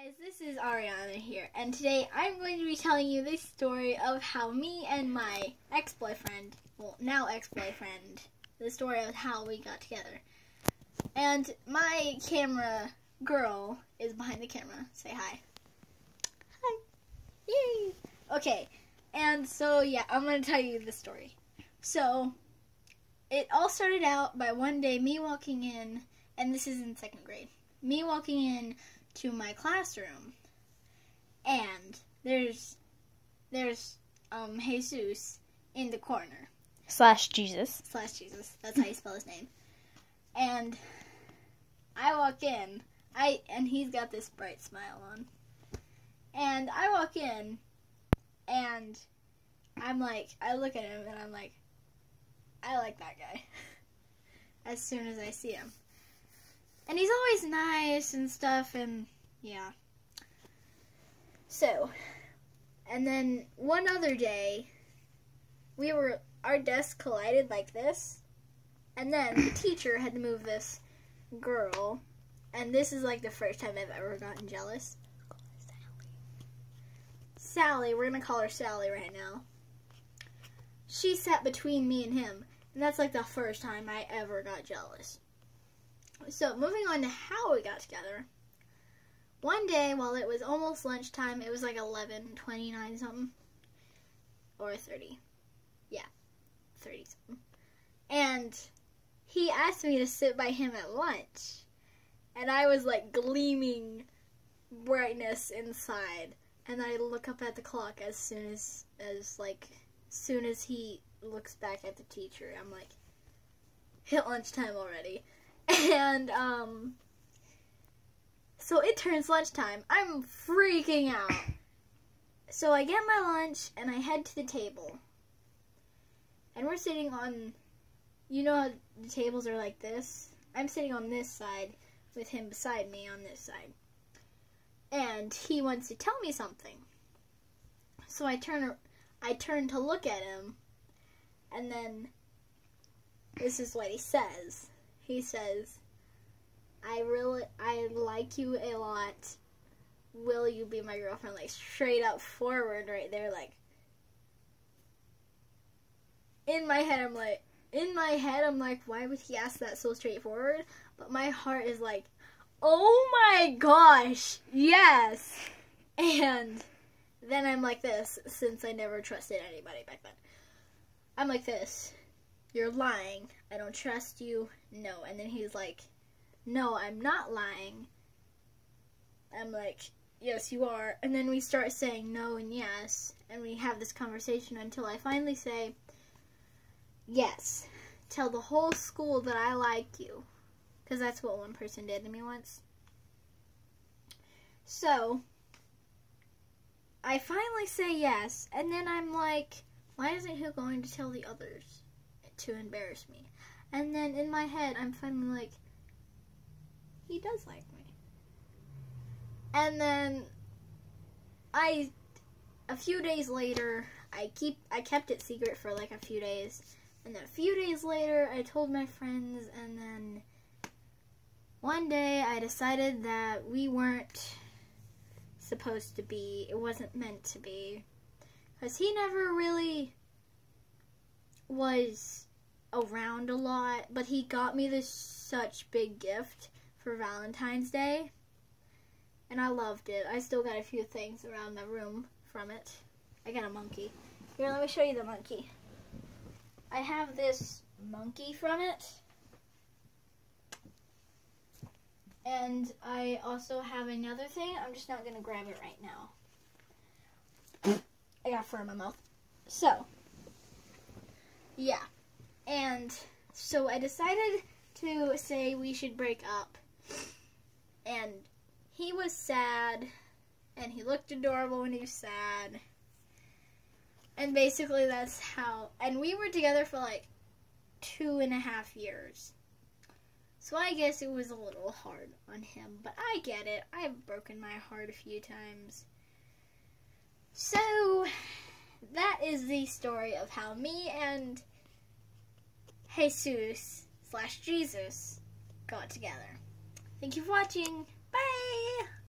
guys, this is Ariana here, and today I'm going to be telling you the story of how me and my ex-boyfriend, well, now ex-boyfriend, the story of how we got together. And my camera girl is behind the camera. Say hi. Hi. Yay! Okay, and so yeah, I'm going to tell you the story. So, it all started out by one day me walking in, and this is in 2nd grade, me walking in to my classroom, and there's Jesus in the corner. /Jesus. /Jesus. That's how you spell his name. And I walk in, and he's got this bright smile on. And I walk in, and I'm like, I look at him, and I'm like, I like that guy. As soon as I see him. And he's always nice and stuff, and yeah. So, and then one other day, our desks collided like this, and then the teacher had to move this girl, and this is like the first time I've ever gotten jealous. Sally, we're gonna call her Sally right now. She sat between me and him, and that's like the first time I ever got jealous. So, moving on to how we got together. One day, while it was almost lunchtime, it was like 11:29 something. Or 30. Yeah, 30 something. And he asked me to sit by him at lunch. And I was like gleaming brightness inside. And I look up at the clock as soon as he looks back at the teacher. I'm like, hit lunchtime already. And, so it turns lunchtime. I'm freaking out. So I get my lunch, and I head to the table. And we're sitting on, you know how the tables are like this? I'm sitting on this side with him beside me on this side. And he wants to tell me something. So I turn to look at him, and then this is what he says. He says, I like you a lot. Will you be my girlfriend? Like, straight up forward right there, like. In my head, I'm like, why would he ask that so straightforward? But my heart is like, oh my gosh, yes. And then I'm like this, since I never trusted anybody back then. I'm like this. You're lying. I don't trust you. No. And then he's like, no, I'm not lying. I'm like, yes, you are. And then we start saying no and yes. And we have this conversation until I finally say, yes. Tell the whole school that I like you. Because that's what one person did to me once. So, I finally say yes. And then I'm like, why isn't he going to tell the others? To embarrass me. And then in my head, I'm finally like, he does like me. And then a few days later, I kept it secret for like a few days. And then a few days later, I told my friends, and then one day I decided that we weren't supposed to be, it wasn't meant to be. Because he never really was around a lot, but he got me this such big gift for Valentine's Day, and I loved it. I still got a few things around my room from it. I got a monkey. Here, let me show you the monkey. I have this monkey from it, and I also have another thing. I'm just not going to grab it right now. I got fur in my mouth. So, yeah. And so I decided to say we should break up. And he was sad. And he looked adorable when he was sad. And basically that's how... And we were together for like 2.5 years. So I guess it was a little hard on him. But I get it. I've broken my heart a few times. So that is the story of how me and Jesus /Jesus got together. Thank you for watching.